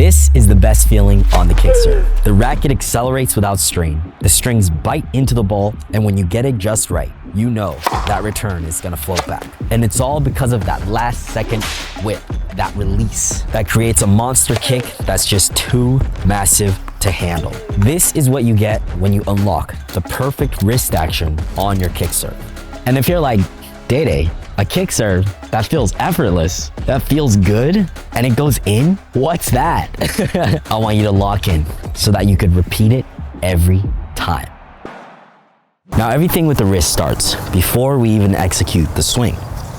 This is the best feeling on the kick serve. The racket accelerates without strain. The strings bite into the ball, and when you get it just right, you know that return is gonna float back. And it's all because of that last second whip, that release, that creates a monster kick that's just too massive to handle. This is what you get when you unlock the perfect wrist action on your kick serve. And if you're like, Day-Day, a kick serve that feels effortless, that feels good, and it goes in? What's that? I want you to lock in so that you could repeat it every time. Now, everything with the wrist starts before we even execute the swing.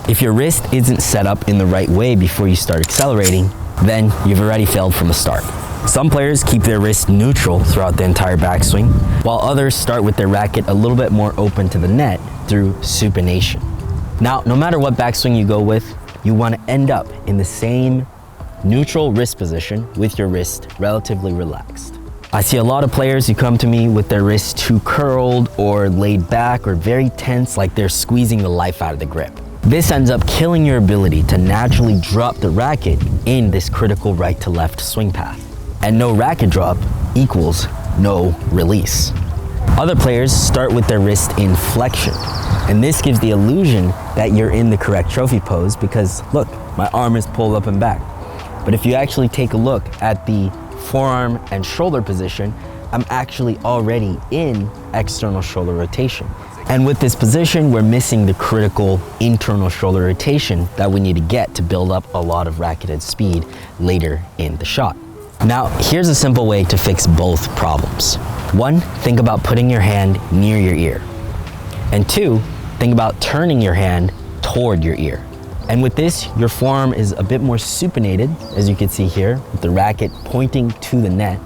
If your wrist isn't set up in the right way before you start accelerating, then you've already failed from the start. Some players keep their wrist neutral throughout the entire backswing, while others start with their racket a little bit more open to the net through supination. Now, no matter what backswing you go with, you want to end up in the same neutral wrist position with your wrist relatively relaxed. I see a lot of players who come to me with their wrists too curled or laid back or very tense, like they're squeezing the life out of the grip. This ends up killing your ability to naturally drop the racket in this critical right to left swing path. And no racket drop equals no release. Other players start with their wrist in flexion, and this gives the illusion that you're in the correct trophy pose because look, my arm is pulled up and back. But if you actually take a look at the forearm and shoulder position, I'm actually already in external shoulder rotation. And with this position, we're missing the critical internal shoulder rotation that we need to get to build up a lot of racketed speed later in the shot. Now, here's a simple way to fix both problems. One, think about putting your hand near your ear. And two, think about turning your hand toward your ear. And with this, your forearm is a bit more supinated, as you can see here, with the racket pointing to the net.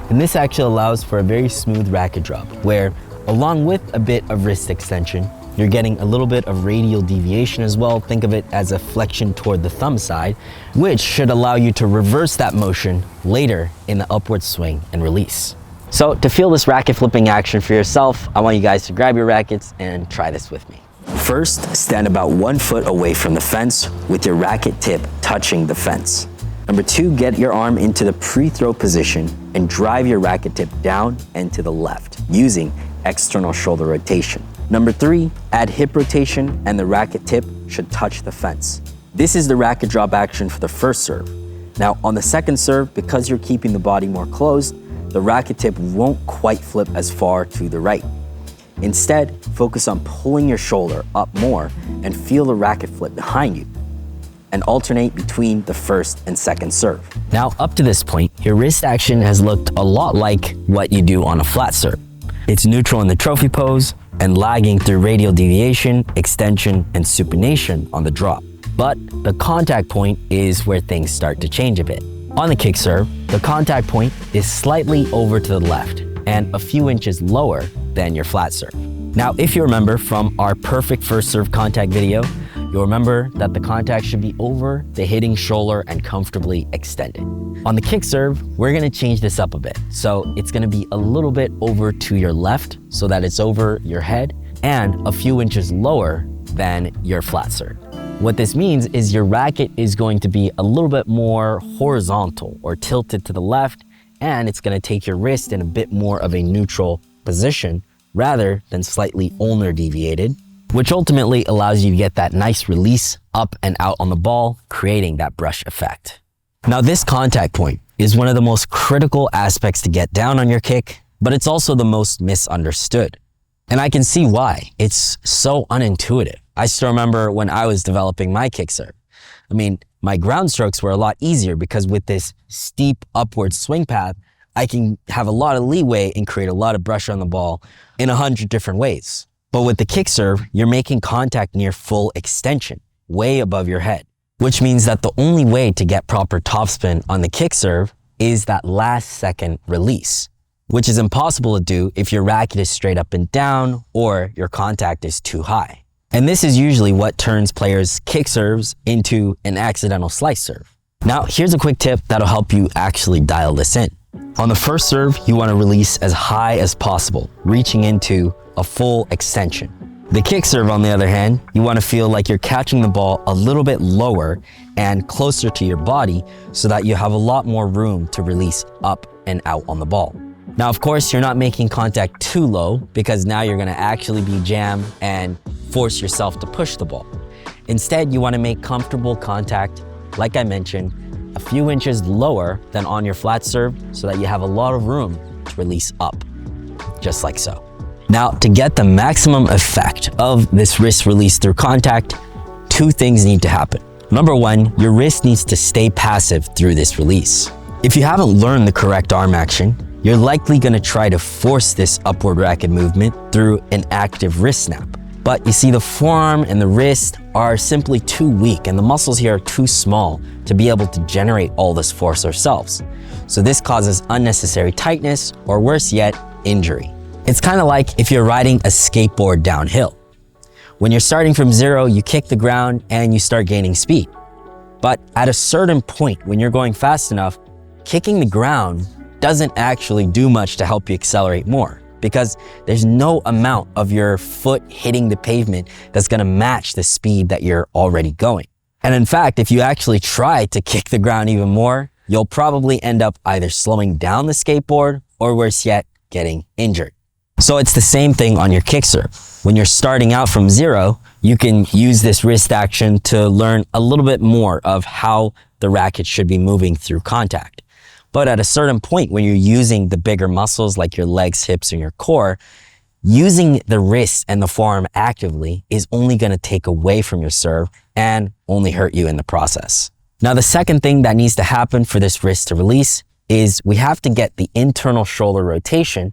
And this actually allows for a very smooth racket drop, where along with a bit of wrist extension, you're getting a little bit of radial deviation as well. Think of it as a flexion toward the thumb side, which should allow you to reverse that motion later in the upward swing and release. So to feel this racket flipping action for yourself, I want you guys to grab your rackets and try this with me. First, stand about 1 foot away from the fence with your racket tip touching the fence. Number 2, get your arm into the pre-throw position and drive your racket tip down and to the left using external shoulder rotation. Number 3, add hip rotation and the racket tip should touch the fence. This is the racket drop action for the first serve. Now on the second serve, because you're keeping the body more closed, the racket tip won't quite flip as far to the right. Instead, focus on pulling your shoulder up more and feel the racket flip behind you, and alternate between the first and second serve. Now, up to this point, your wrist action has looked a lot like what you do on a flat serve. It's neutral in the trophy pose and lagging through radial deviation, extension, and supination on the drop. But the contact point is where things start to change a bit. On the kick serve, the contact point is slightly over to the left and a few inches lower than your flat serve. Now, if you remember from our perfect first serve contact video, you'll remember that the contact should be over the hitting shoulder and comfortably extended. On the kick serve, we're gonna change this up a bit. So it's gonna be a little bit over to your left so that it's over your head and a few inches lower than your flat serve. What this means is your racket is going to be a little bit more horizontal or tilted to the left, and it's gonna take your wrist in a bit more of a neutral position rather than slightly ulnar deviated, which ultimately allows you to get that nice release up and out on the ball, creating that brush effect. Now, this contact point is one of the most critical aspects to get down on your kick, but it's also the most misunderstood. And I can see why. It's so unintuitive. I still remember when I was developing my kick serve. I mean, my ground strokes were a lot easier because with this steep upward swing path, I can have a lot of leeway and create a lot of brush on the ball in 100 different ways. But with the kick serve, you're making contact near full extension, way above your head, which means that the only way to get proper topspin on the kick serve is that last second release, which is impossible to do if your racket is straight up and down or your contact is too high. And this is usually what turns players' kick serves into an accidental slice serve. Now, here's a quick tip that'll help you actually dial this in. On the first serve, you want to release as high as possible, reaching into a full extension. The kick serve, on the other hand, you want to feel like you're catching the ball a little bit lower and closer to your body so that you have a lot more room to release up and out on the ball. Now, of course, you're not making contact too low because now you're going to actually be jammed and force yourself to push the ball. Instead, you want to make comfortable contact, like I mentioned, a few inches lower than on your flat serve so that you have a lot of room to release up, just like so. Now, to get the maximum effect of this wrist release through contact, two things need to happen. Number one, your wrist needs to stay passive through this release. If you haven't learned the correct arm action, you're likely going to try to force this upward racket movement through an active wrist snap. But you see, the forearm and the wrist are simply too weak and the muscles here are too small to be able to generate all this force ourselves. So this causes unnecessary tightness, or worse yet, injury. It's kind of like if you're riding a skateboard downhill. When you're starting from zero, you kick the ground and you start gaining speed. But at a certain point, when you're going fast enough, kicking the ground doesn't actually do much to help you accelerate more, because there's no amount of your foot hitting the pavement that's gonna match the speed that you're already going. And in fact, if you actually try to kick the ground even more, you'll probably end up either slowing down the skateboard or worse yet, getting injured. So it's the same thing on your kick serve. When you're starting out from zero, you can use this wrist action to learn a little bit more of how the racket should be moving through contact. But at a certain point, when you're using the bigger muscles like your legs, hips, and your core, using the wrist and the forearm actively is only going to take away from your serve and only hurt you in the process. Now, the second thing that needs to happen for this wrist to release is we have to get the internal shoulder rotation,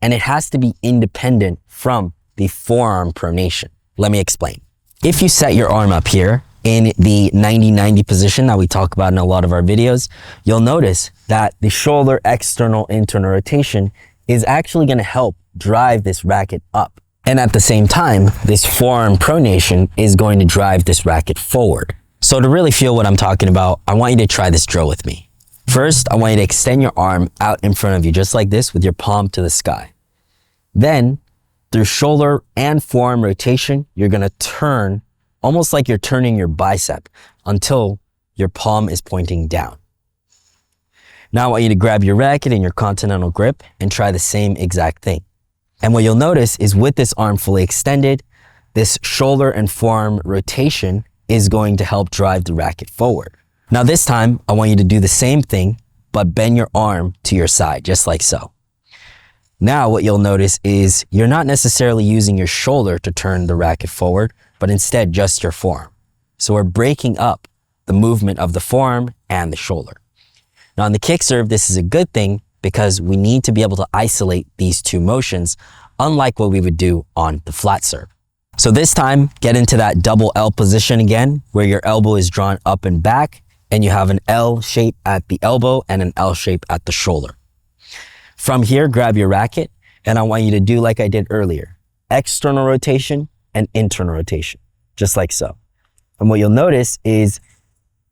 and it has to be independent from the forearm pronation. Let me explain. If you set your arm up here in the 90-90 position that we talk about in a lot of our videos, you'll notice that the shoulder external internal rotation is actually going to help drive this racket up. And at the same time, this forearm pronation is going to drive this racket forward. So to really feel what I'm talking about, I want you to try this drill with me. First, I want you to extend your arm out in front of you just like this with your palm to the sky. Then, through shoulder and forearm rotation, you're going to turn almost like you're turning your bicep until your palm is pointing down. Now I want you to grab your racket and your continental grip and try the same exact thing. And what you'll notice is with this arm fully extended, this shoulder and forearm rotation is going to help drive the racket forward. Now this time, I want you to do the same thing, but bend your arm to your side, just like so. Now what you'll notice is you're not necessarily using your shoulder to turn the racket forward, but instead just your forearm. So we're breaking up the movement of the forearm and the shoulder. Now on the kick serve, this is a good thing because we need to be able to isolate these two motions, unlike what we would do on the flat serve. So this time, get into that double L position again, where your elbow is drawn up and back, and you have an L shape at the elbow and an L shape at the shoulder. From here, grab your racket, and I want you to do like I did earlier, external rotation and internal rotation, just like so. And what you'll notice is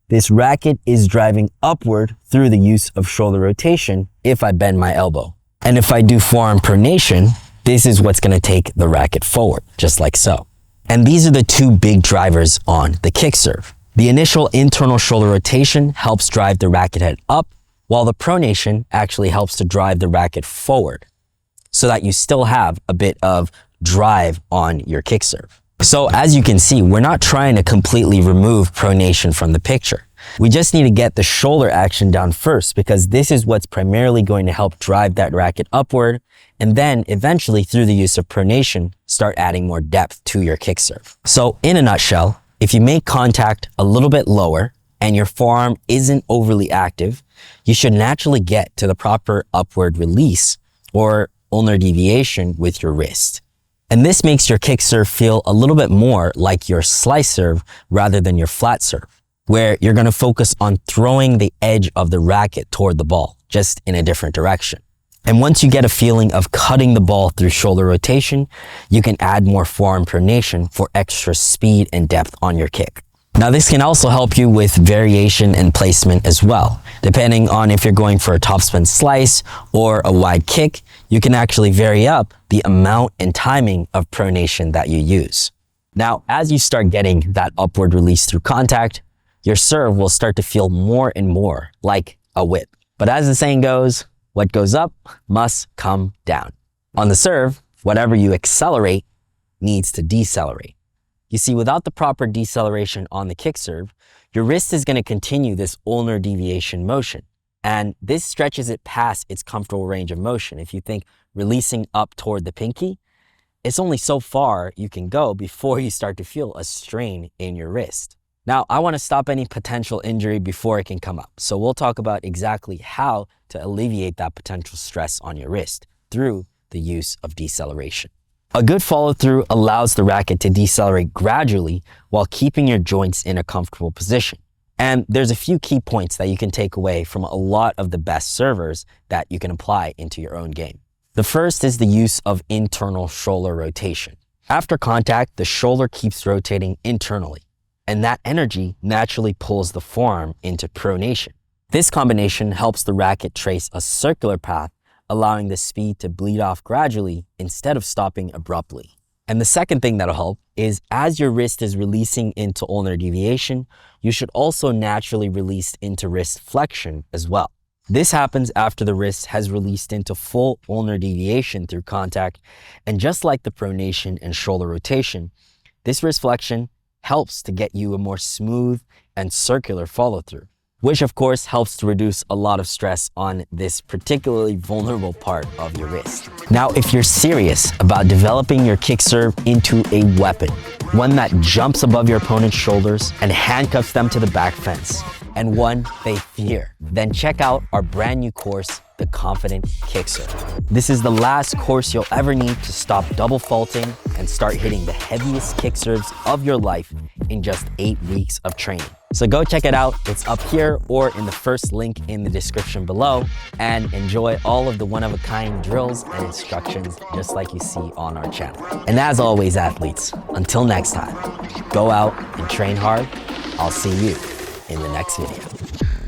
this racket is driving upward through the use of shoulder rotation if I bend my elbow. And if I do forearm pronation, this is what's gonna take the racket forward, just like so. And these are the two big drivers on the kick serve. The initial internal shoulder rotation helps drive the racket head up, while the pronation actually helps to drive the racket forward so that you still have a bit of drive on your kick serve. So as you can see, we're not trying to completely remove pronation from the picture. We just need to get the shoulder action down first, because this is what's primarily going to help drive that racket upward, and then eventually through the use of pronation, start adding more depth to your kick serve. So in a nutshell, if you make contact a little bit lower and your forearm isn't overly active, you should naturally get to the proper upward release or ulnar deviation with your wrist. And this makes your kick serve feel a little bit more like your slice serve rather than your flat serve, where you're going to focus on throwing the edge of the racket toward the ball, just in a different direction. And once you get a feeling of cutting the ball through shoulder rotation, you can add more forearm pronation for extra speed and depth on your kick. Now this can also help you with variation and placement as well. Depending on if you're going for a topspin slice or a wide kick, you can actually vary up the amount and timing of pronation that you use. Now, as you start getting that upward release through contact, your serve will start to feel more and more like a whip. But as the saying goes, what goes up must come down. On the serve, whatever you accelerate needs to decelerate. You see, without the proper deceleration on the kick serve, your wrist is going to continue this ulnar deviation motion. And this stretches it past its comfortable range of motion. If you think releasing up toward the pinky, it's only so far you can go before you start to feel a strain in your wrist. Now, I want to stop any potential injury before it can come up. So we'll talk about exactly how to alleviate that potential stress on your wrist through the use of deceleration. A good follow-through allows the racket to decelerate gradually while keeping your joints in a comfortable position. And there's a few key points that you can take away from a lot of the best servers that you can apply into your own game. The first is the use of internal shoulder rotation. After contact, the shoulder keeps rotating internally, and that energy naturally pulls the forearm into pronation. This combination helps the racket trace a circular path, allowing the speed to bleed off gradually instead of stopping abruptly. And the second thing that'll help is as your wrist is releasing into ulnar deviation, you should also naturally release into wrist flexion as well. This happens after the wrist has released into full ulnar deviation through contact, and just like the pronation and shoulder rotation, this wrist flexion helps to get you a more smooth and circular follow-through, which of course helps to reduce a lot of stress on this particularly vulnerable part of your wrist. Now, if you're serious about developing your kick serve into a weapon, one that jumps above your opponent's shoulders and handcuffs them to the back fence, and one they fear, then check out our brand new course, The Confident Kick Serve. This is the last course you'll ever need to stop double faulting and start hitting the heaviest kick serves of your life in just 8 weeks of training. So go check it out. It's up here or in the first link in the description below, and enjoy all of the one-of-a-kind drills and instructions just like you see on our channel. And as always, athletes, until next time, go out and train hard. I'll see you in the next video.